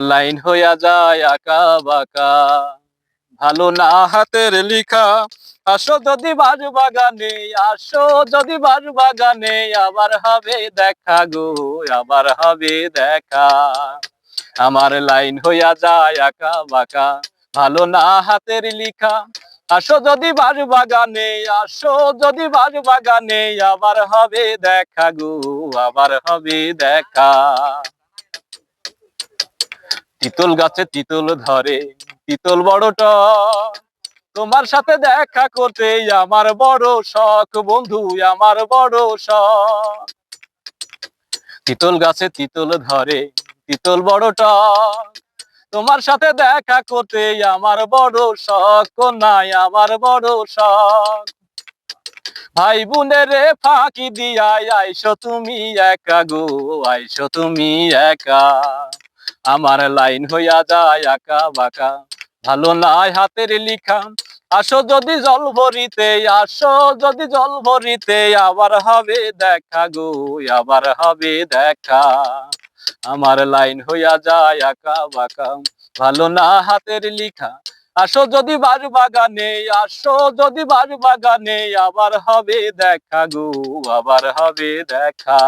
Line হইয়া যায় আঁকা বাঁকা, ভালো না হাতের লিখা। আসো যদি বাজ বাগানে, আসো যদি বাজ বাগানে, আবার হবে দেখা গো, আবার হবে দেখা। আমার লাইন হইয়া যায় আঁকা বাঁকা, ভালো না হাতের লিখা। আসো যদি বাজ বাগানে, আসো যদি বাজ বাগানে, আবার হবে দেখা গো, আবার হবে দেখা। তিতল গাছে তিতল ধরে, তিতল বড় টক, তোমার সাথে দেখা করতে আমার বড় শখ বন্ধু, আমার বড় শখ। তিতল গাছে তিতল ধরে, তিতল বড় টক, তোমার সাথে দেখা করতে আমার বড় শখ, নাই আমার বড় শখ। ভাই বোনেরে ফাঁকি দিয়াই আইসো তুমি একা গো, আইসো তুমি একা। আমার লাইন হইয়া যায় আঁকা বাঁকা, ভালো নাই হাতের লিখা। আসো যদি জল ভরিতে, আসো যদি জল ভরিতে, আবার হবে দেখা গো, আবার হবে দেখা। আমার লাইন হইয়া যায় আঁকা বাঁকা, ভালো না হাতের লিখা। আসো যদি বাজ বাগানে, আসো যদি বাজ বাগানে, আবার হবে দেখা গো, আবার হবে দেখা।